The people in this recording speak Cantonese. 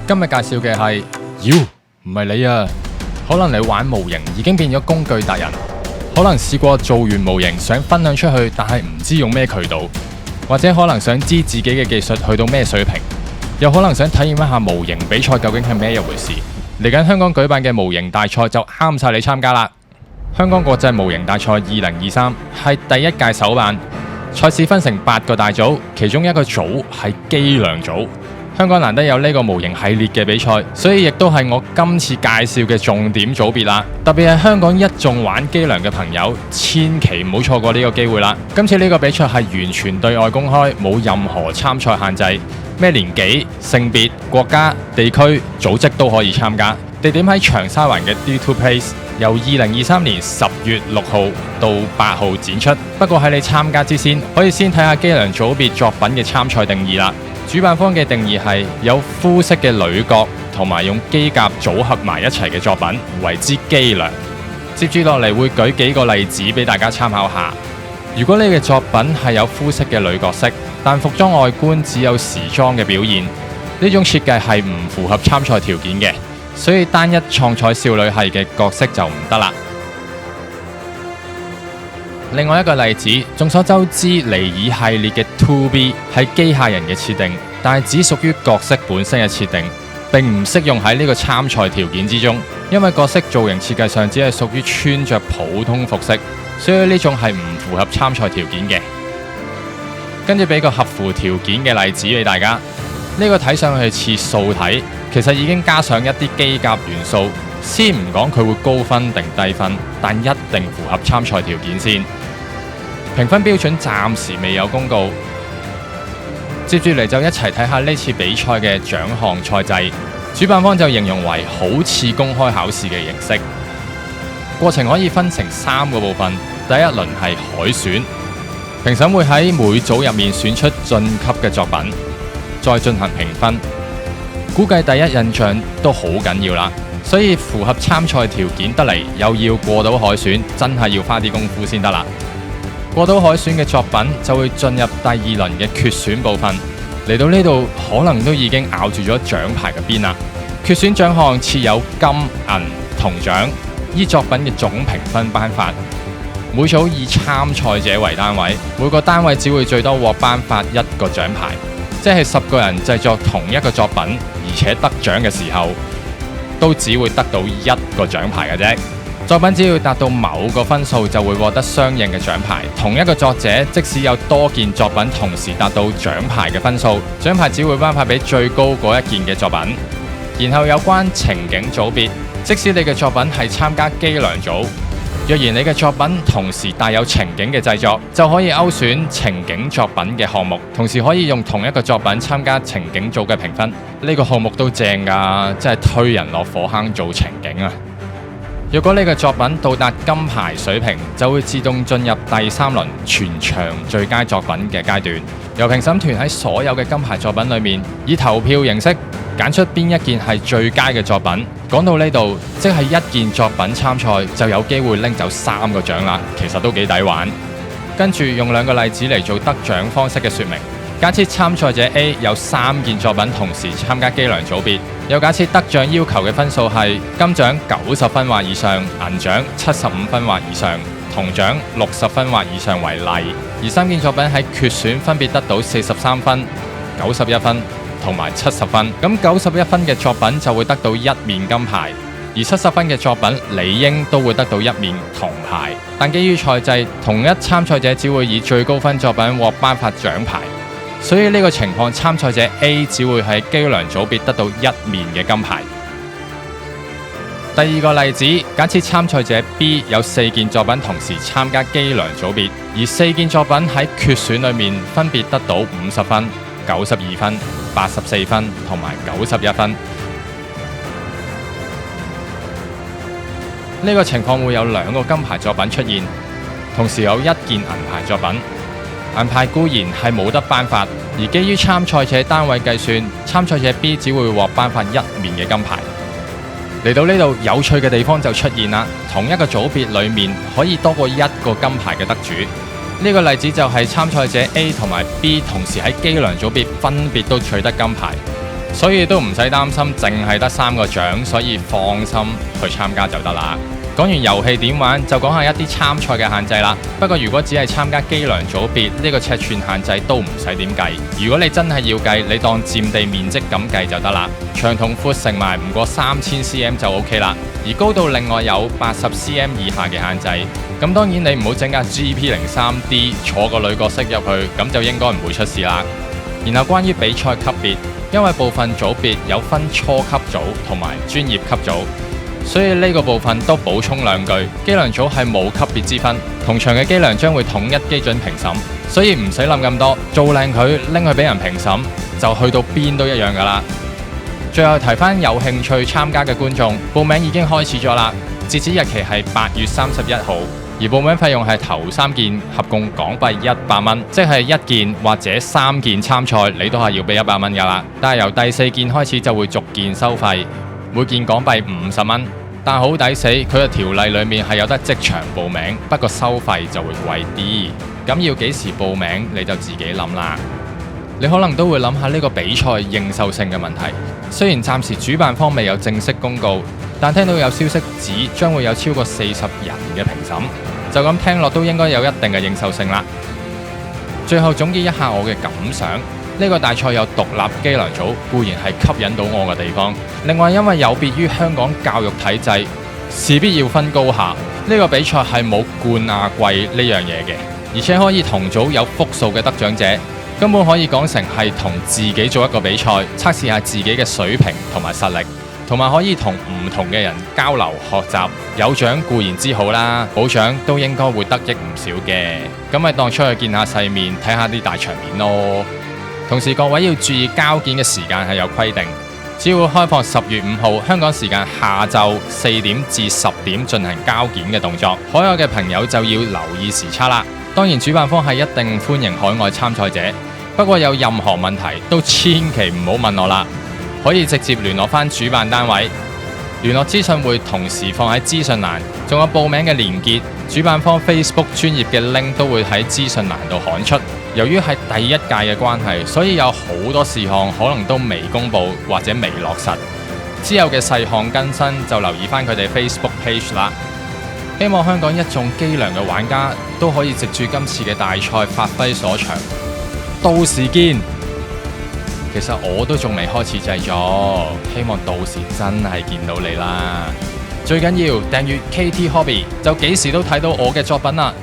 今日介紹嘅係，唔係你啊，可能你玩模型已經變咗工具達人，可能試過做完模型想分享出去，但係唔知用咩渠道，或者可能想知自己嘅技術去到咩水平，又可能想體驗一下模型比賽究竟係咩一回事。嚟緊香港舉辦嘅模型大賽就啱晒你參加啦！香港國際模型大賽2023係第一屆首辦，賽事分成8個大組，其中一個組係機量組。香港難得有呢個模型系列嘅比賽，所以亦都係我今次介紹嘅重點組別啦。特別係香港一眾玩機量嘅朋友，千祈唔好錯過呢個機會啦！今次呢個比賽係完全對外公開，冇任何參賽限制，咩年紀、性別、國家、地區、組織都可以參加。地點喺長沙灣嘅 D2 Place， 由2023年10月6號到8號展出。不過喺你參加之前，可以先睇下機量組別作品嘅參賽定義啦。主辦方嘅定義係有膚色嘅女角同埋用機甲組合埋一齊嘅作品為之機量。接住落嚟會舉幾個例子俾大家參考下。如果你嘅作品係有膚色嘅女角色，但服裝外觀只有時裝嘅表現，呢種設計係唔符合參賽條件嘅，所以單一創彩少女系嘅角色就唔得啦。另外一個例子，眾所周知尼爾系列嘅 2B 係機械人嘅設定，但係只屬於角色本身嘅設定，並唔適用喺呢個參賽條件之中，因為角色造型設計上只係屬於穿着普通服飾，所以呢種係唔符合參賽條件嘅。跟住俾個合乎條件嘅例子俾大家，呢個睇上去似素體，其實已經加上一啲機甲元素。先唔講佢會高分定低分，但一定符合參賽條件先。評分標準暫時未有公告。接住嚟就一齊睇下呢次比賽嘅獎項賽制。主辦方就形容為好似公開考試嘅形式。過程可以分成3個部分。第一輪係海選，評審會喺每組入面選出晉級嘅作品，再進行評分。估計第一印象都好緊要啦。所以符合參賽條件得嚟，又要過到海選，真係要花啲功夫先得啦。過到海選嘅作品就會進入第2輪嘅決選部分。嚟到呢度可能都已經咬住咗獎牌嘅邊啦。決選獎項設有金、銀、銅獎，依作品嘅總評分頒發。每組以參賽者為單位，每個單位只會最多獲頒發1個獎牌，即係10個人製作同一個作品，而且得獎嘅時候，都只會得到1個獎牌嘅啫。作品只要達到某個分數就會獲得相應嘅獎牌。同一個作者即使有多件作品同時達到獎牌嘅分數，獎牌只會頒發俾最高嗰一件嘅作品。然後有關情景組別，即使你嘅作品係參加機量組，若然你嘅作品同時帶有情景嘅製作，就可以勾選情景作品嘅項目，同時可以用同一個作品參加情景組嘅評分。呢個項目都正㗎，真係推人落火坑做情景啊！若果你嘅作品到達金牌水平，就會自動進入第3輪全場最佳作品嘅階段，由評審團喺所有嘅金牌作品裏面以投票形式揀出邊一件係最佳嘅作品。講到呢度，即係一件作品參賽就有機會拎走3個獎啦，其實都幾抵玩。跟住用2個例子嚟做得獎方式嘅說明。假設參賽者 A 有3件作品同時參加機量組別，又假設得獎要求嘅分數係金獎90分或以上，銀獎75分或以上，銅獎60分或以上為例。而3件作品喺決選分別得到43分、91分同埋70分，咁91分嘅作品就會得到1面金牌，而70分嘅作品理應都會得到1面銅牌。但基於賽制，同一參賽者只會以最高分作品獲頒發獎牌。所以呢個情況，參賽者 A 只會喺機量組別得到1面嘅金牌。第2個例子，假設參賽者 B 有4件作品同時參加機量組別，而4件作品喺決選裏面分別得到50分、92分、84分同埋91分。呢個情況會有2個金牌作品出現，同時有1件銀牌作品。銀牌固然係冇得頒發，而基於參賽者單位計算，參賽者 B 只會獲頒發1面嘅金牌。嚟到呢度有趣嘅地方就出現啦，同一個組別裡面可以多過1個金牌嘅得主。呢個例子就係參賽者 A 同埋 B 同時喺機量組別分別都取得金牌，所以都唔使擔心，淨係得3個獎，所以放心去參加就得啦。講完遊戲點玩，就講下一啲參賽嘅限制啦。不過如果只係參加機糧組別，呢個尺寸限制都唔使點計。如果你真係要計，你當佔地面積咁計就得啦。長同闊乘埋唔過3000 cm 就 OK 啦。而高度另外有80 cm 以下嘅限制。咁當然你唔好整架 GP03D 坐個女角色入去，咁就應該唔會出事啦。然後關於比賽級別，因為部分組別有分初級組同埋專業級組。所以呢個部分都補充兩句，機糧組係冇級別之分，同場嘅機糧將會統一基準評審，所以唔使諗咁多，做靚佢拎去俾人評審，就去到邊都一樣噶啦。最後提翻有興趣參加嘅觀眾，報名已經開始咗啦，截止日期係8月31號，而報名費用係頭3件合共港幣100蚊，即係1件或者3件參賽你都係要俾100蚊噶啦，但係由第4件開始就會逐件收費。每件港幣50蚊，但好抵死，佢嘅條例裏面係有得即場報名，不過收費就會貴啲。咁要幾時報名你就自己諗啦。你可能都會諗下呢個比賽認受性嘅問題。雖然暫時主辦方未有正式公告，但聽到有消息指將會有超過40人嘅評審，就咁聽落都應該有一定嘅認受性啦。最後總結一下我嘅感想。呢個大賽有獨立機糧組固然係吸引到我嘅地方，另外因為有別於香港教育體制，勢必要分高下，呢個比賽係冇冠亞季呢樣嘢嘅，而且可以同組有複數嘅得獎者，根本可以講成係同自己做一個比賽，測試下自己嘅水平同埋實力，同埋可以同唔同嘅人交流學習，有獎固然之好啦，冇獎都應該會得益唔少嘅，咁咪當出去見下世面，睇下啲大場面咯。同時各位要注意交件嘅時間係有規定，只會開放10月5號香港時間下晝4點至10點進行交件嘅動作，海外嘅朋友就要留意時差啦。當然主辦方係一定歡迎海外參賽者，不過有任何問題都千祈唔好問我啦，可以直接聯絡返主辦單位，聯絡資訊會同時放喺資訊欄，仲有報名嘅連結，主辦方 Facebook 專頁嘅 link 都會喺資訊欄度刊出。由於係第一屆嘅關係，所以有好多事項可能都未公佈或者未落實。之後嘅細項更新就留意返佢哋 Facebook page 啦。希望香港一眾機糧嘅玩家都可以藉住今次嘅大賽發揮所長。到時見。其實我都仲未開始製作，希望到時真係見到你啦。最緊要訂閱 KT Hobby，就幾時都睇到我嘅作品啦。